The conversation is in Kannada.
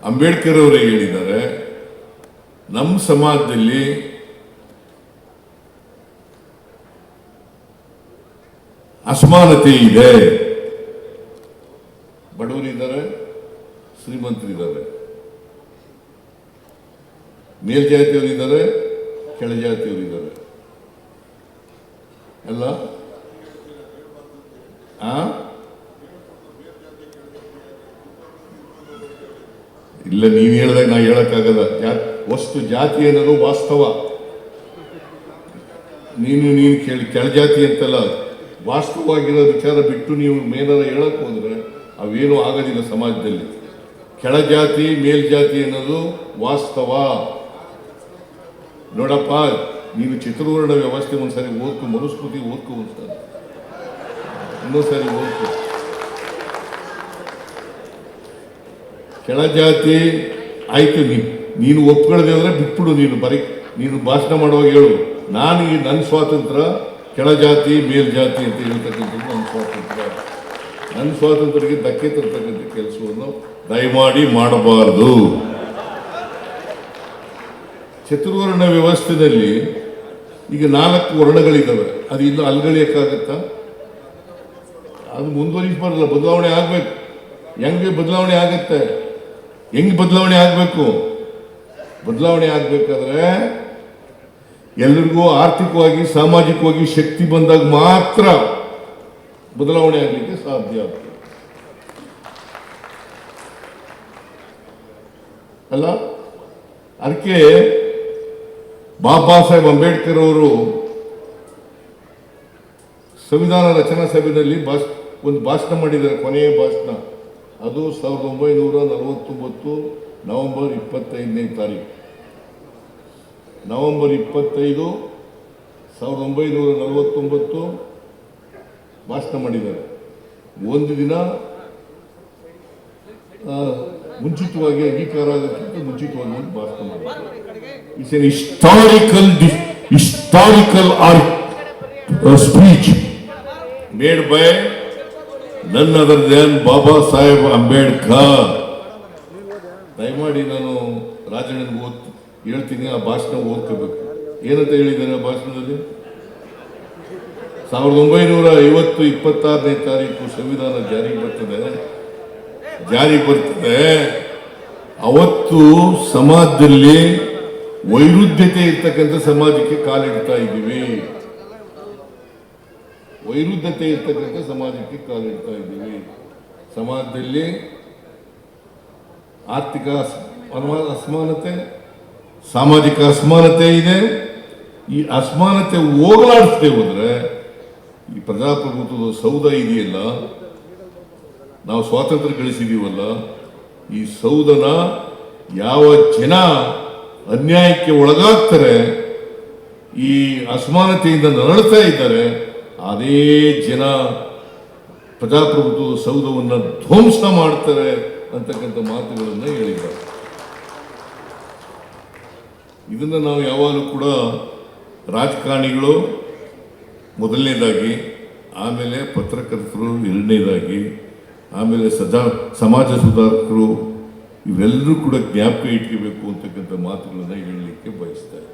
ಅಂಬೇಡ್ಕರ್ ಅವರೇ ಹೇಳಿದ್ದಾರೆ, ನಮ್ಮ ಸಮಾಜದಲ್ಲಿ ಅಸಮಾನತೆ ಇದೆ. ಬಡವರಿದ್ದಾರೆ, ಶ್ರೀಮಂತರಿದ್ದಾರೆ, ಮೇಲ್ಜಾತಿಯವರಿದ್ದಾರೆ, ಕೆಳಜಾತಿಯವರಿದ್ದಾರೆ. ಅಲ್ಲ ಇಲ್ಲ, ನೀವು ಹೇಳಿದಾಗ ನಾ ಹೇಳಕ್ಕಾಗಲ್ಲ. ವಸ್ತು ಜಾತಿ ಅನ್ನೋದು ವಾಸ್ತವ. ನೀನು ಕೇಳಿ ಕೆಳಜಾತಿ ಅಂತಲ್ಲ, ವಾಸ್ತವವಾಗಿರೋ ವಿಚಾರ ಬಿಟ್ಟು ನೀವು ಮೇಲಾರ ಹೇಳಕ್ ಹೋದ್ರೆ ಅವೇನೂ ಆಗೋದಿಲ್ಲ ಸಮಾಜದಲ್ಲಿ. ಕೆಳಜಾತಿ ಮೇಲ್ಜಾತಿ ಅನ್ನೋದು ವಾಸ್ತವ. ನೋಡಪ್ಪ, ನೀನು ಚಿತ್ರವರ್ಣ ವ್ಯವಸ್ಥೆ ಒಂದ್ಸರಿ ಓದ್ಕೊ, ಮನುಸ್ಮೃತಿ ಓದ್ಕೊ, ಒಂದ್ಸರಿ ಇನ್ನೊಂದ್ಸರಿ ಓದ್ಕೊ. ಕೆಳಜಾತಿ ಆಯ್ತು, ನೀನು ಒಪ್ಕೊಳ್ಳದೆ ಅಂದ್ರೆ ಬಿಟ್ಬಿಡು. ನೀನು ಭಾಷಣ ಮಾಡುವಾಗ ಹೇಳು, ನಾನು ನನ್ನ ಸ್ವಾತಂತ್ರ್ಯ ಕೆಳಜಾತಿ ಮೇಲ್ಜಾತಿ ಅಂತ ಹೇಳ್ತಕ್ಕಂಥದ್ದು ನನ್ನ ಸ್ವಾತಂತ್ರ್ಯ. ನನ್ನ ಸ್ವಾತಂತ್ರ್ಯಕ್ಕೆ ಧಕ್ಕೆ ತರ್ತಕ್ಕಂಥ ಕೆಲಸವನ್ನು ದಯಮಾಡಿ ಮಾಡಬಾರದು. ಚತುರ್ವರ್ಣ ವ್ಯವಸ್ಥೆಯಲ್ಲಿ ಈಗ 4 ವರ್ಣಗಳಿದ್ದಾವೆ. ಅದು ಇನ್ನು ಅಲ್ಗಳಿಯಕ್ಕಾಗತ್ತಾ? ಅದು ಮುಂದುವರಿಸಬಾರಲ್ಲ, ಬದಲಾವಣೆ ಆಗ್ಬೇಕು. ಹೆಂಗೆ ಬದಲಾವಣೆ ಆಗತ್ತೆ? ಹೆಂಗ್ ಬದಲಾವಣೆ ಆಗಬೇಕು? ಬದಲಾವಣೆ ಆಗ್ಬೇಕಾದ್ರೆ ಎಲ್ಲರಿಗೂ ಆರ್ಥಿಕವಾಗಿ ಸಾಮಾಜಿಕವಾಗಿ ಶಕ್ತಿ ಬಂದಾಗ ಮಾತ್ರ ಬದಲಾವಣೆ ಆಗಲಿಕ್ಕೆ ಸಾಧ್ಯ ಆಗ್ತದೆ. ಅಲ್ಲ, ಅದಕ್ಕೆ ಬಾಬಾ ಸಾಹೇಬ್ ಅಂಬೇಡ್ಕರ್ ಅವರು ಸಂವಿಧಾನ ರಚನಾ ಸಭೆಯಲ್ಲಿ ಒಂದು ಭಾಷಣ ಮಾಡಿದ್ದಾರೆ, ಕೊನೆಯ ಭಾಷಣ. ಅದು 1949 ನವೆಂಬರ್ 25ನೇ ತಾರೀಕು. ನವೆಂಬರ್ 25, 1949 ಭಾಷಣ ಮಾಡಿದ್ದಾರೆ. ಒಂದು ದಿನ ಮುಂಚಿತವಾಗಿ ಅಂಗೀಕಾರ ಆಗೋಕ್ಕಿಂತ ಮುಂಚಿತವಾಗಿ ಒಂದು ಭಾಷಣ ಮಾಡಿದ್ದಾರೆ. It's an historical speech made by none other than Baba Saheb Ambedkar. ದಯಮಾಡಿ ನಾನು ರಾಜಣ್ಣನಿಗೆ ಹೇಳ್ತೀನಿ, ಆ ಭಾಷಣ ಓದ್ಕೋಬೇಕು. ಏನಂತ ಹೇಳಿದ್ದೇನೆ ಆ ಭಾಷಣದಲ್ಲಿ? 1950 26ನೇ ತಾರೀಕು ಸಂವಿಧಾನ ಜಾರಿಗೆ ಬರ್ತದೆ. ಅವತ್ತು ಸಮಾಜದಲ್ಲಿ ವೈರುಧ್ಯತೆ ಇರ್ತಕ್ಕಂಥ ಸಮಾಜಕ್ಕೆ ಕಾಲಿಡ್ತಾ ಇದ್ದೀವಿ. ಸಮಾಜದಲ್ಲಿ ಆರ್ಥಿಕ ಅಸಮಾನತೆ, ಸಾಮಾಜಿಕ ಅಸಮಾನತೆ ಇದೆ. ಈ ಅಸಮಾನತೆ ಹೋಗಲಾಡಿಸದೆ ಹೋದ್ರೆ ಈ ಪ್ರಜಾಪ್ರಭುತ್ವದ ಸೌಧ ಇದೆಯಲ್ಲ, ನಾವು ಸ್ವಾತಂತ್ರ್ಯ ಗಳಿಸಿದೀವಲ್ಲ, ಈ ಸೌಧನ ಯಾವ ಜನ ಅನ್ಯಾಯಕ್ಕೆ ಒಳಗಾಗ್ತಾರೆ, ಈ ಅಸಮಾನತೆಯಿಂದ ನರಳ್ತಾ ಇದ್ದಾರೆ, ಅದೇ ಜನ ಪ್ರಜಾಪ್ರಭುತ್ವದ ಸೌಧವನ್ನು ಧ್ವಂಸ ಮಾಡ್ತಾರೆ ಅಂತಕ್ಕಂಥ ಮಾತುಗಳನ್ನು ಹೇಳಿದ್ದಾರೆ. ಇದನ್ನು ನಾವು ಯಾವಾಗಲೂ ಕೂಡ ರಾಜಕಾರಣಿಗಳು ಮೊದಲನೇದಾಗಿ, ಆಮೇಲೆ ಪತ್ರಕರ್ತರು ಎರಡನೇದಾಗಿ, ಆಮೇಲೆ ಸಮಾಜ ಸುಧಾರಕರು, ಇವೆಲ್ಲರೂ ಕೂಡ ಜ್ಞಾಪಕ ಇಟ್ಕೋಬೇಕು ಅಂತಕ್ಕಂಥ ಮಾತುಗಳನ್ನು ಹೇಳಲಿಕ್ಕೆ ಬಯಸ್ತಾರೆ.